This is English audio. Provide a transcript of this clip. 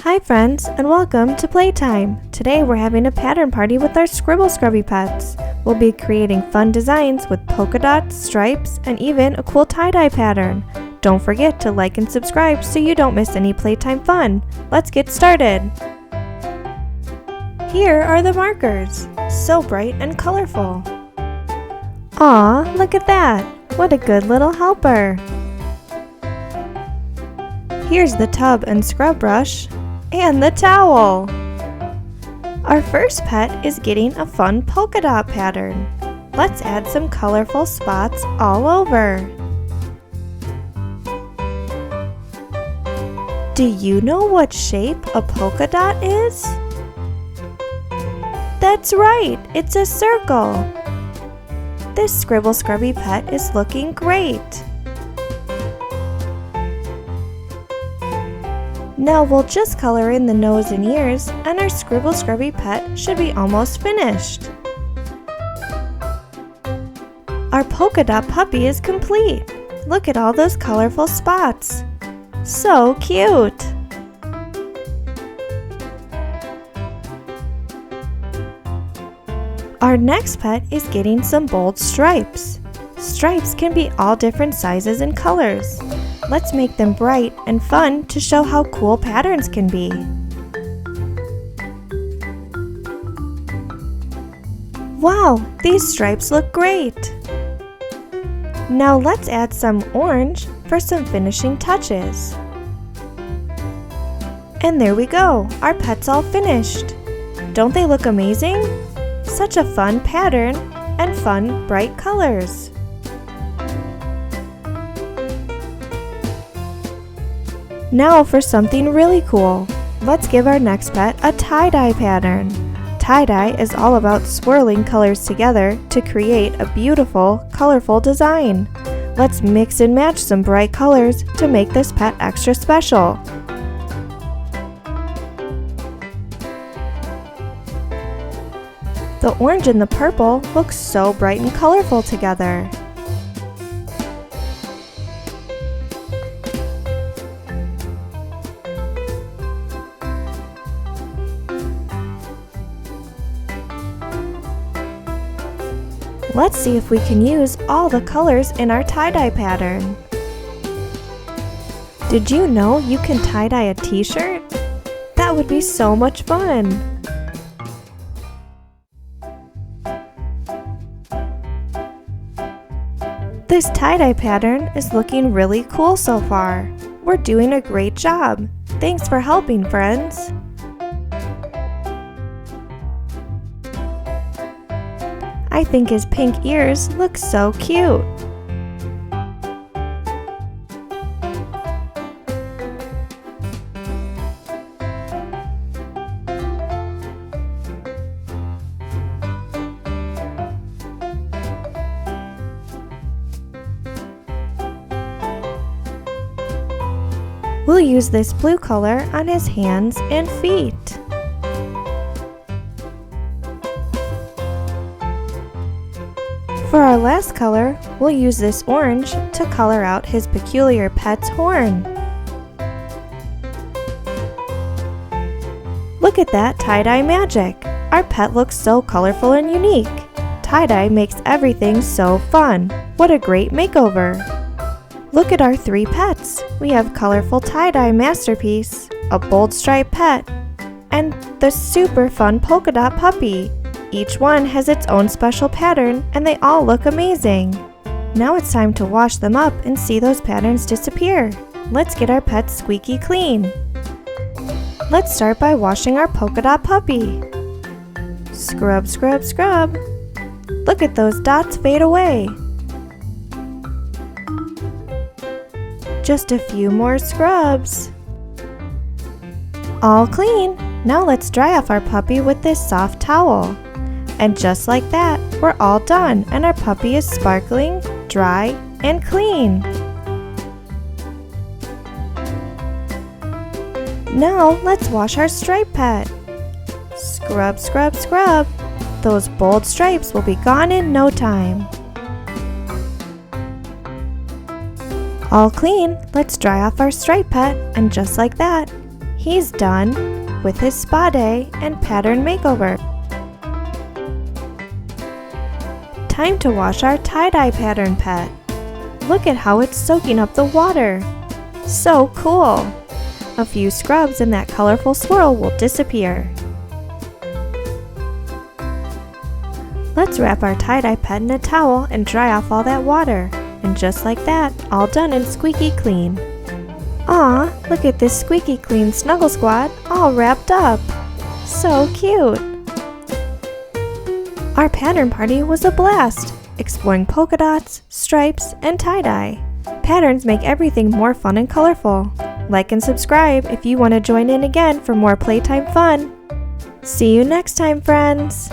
Hi friends, and welcome to Playtime. Today we're having a pattern party with our Scribble Scrubbie pets. We'll be creating fun designs with polka dots, stripes, and even a cool tie-dye pattern. Don't forget to like and subscribe so you don't miss any Playtime fun. Let's get started! Here are the markers, so bright and colorful. Aw, look at that! What a good little helper! Here's the tub and scrub brush. And the towel! Our first pet is getting a fun polka dot pattern. Let's add some colorful spots all over. Do you know what shape a polka dot is? That's right, it's a circle. This Scribble Scrubbie pet is looking great. Now we'll just color in the nose and ears, and our Scribble Scrubbie pet should be almost finished. Our polka dot puppy is complete. Look at all those colorful spots. So cute! Our next pet is getting some bold stripes. Stripes can be all different sizes and colors. Let's make them bright and fun to show how cool patterns can be. Wow, these stripes look great! Now let's add some orange for some finishing touches. And there we go, our pet's all finished. Don't they look amazing? Such a fun pattern and fun, bright colors. Now for something really cool. Let's give our next pet a tie-dye pattern. Tie-dye is all about swirling colors together to create a beautiful, colorful design. Let's mix and match some bright colors to make this pet extra special. The orange and the purple look so bright and colorful together. Let's see if we can use all the colors in our tie-dye pattern. Did you know you can tie-dye a t-shirt? That would be so much fun! This tie-dye pattern is looking really cool so far. We're doing a great job. Thanks for helping, friends! I think his pink ears look so cute. We'll use this blue color on his hands and feet. For our last color, we'll use this orange to color out his peculiar pet's horn. Look at that tie-dye magic! Our pet looks so colorful and unique. Tie-dye makes everything so fun. What a great makeover! Look at our three pets. We have colorful tie-dye masterpiece, a bold striped pet, and the super fun polka dot puppy. Each one has its own special pattern, and they all look amazing. Now it's time to wash them up and see those patterns disappear. Let's get our pets squeaky clean. Let's start by washing our polka dot puppy. Scrub, scrub, scrub. Look at those dots fade away. Just a few more scrubs. All clean. Now let's dry off our puppy with this soft towel. And just like that, we're all done and our puppy is sparkling, dry, and clean. Now let's wash our stripe pet. Scrub, scrub, scrub. Those bold stripes will be gone in no time. All clean, let's dry off our stripe pet, and just like that, He's done with his spa day and pattern makeover. Time to wash our tie-dye pattern pet. Look at how it's soaking up the water. So cool! A few scrubs and that colorful swirl will disappear. Let's wrap our tie-dye pet in a towel and dry off all that water. And just like that, all done and squeaky clean. Aw, look at this squeaky clean snuggle squad all wrapped up. So cute! Our pattern party was a blast, exploring polka dots, stripes, and tie-dye. Patterns make everything more fun and colorful. Like and subscribe if you want to join in again for more playtime fun. See you next time, friends!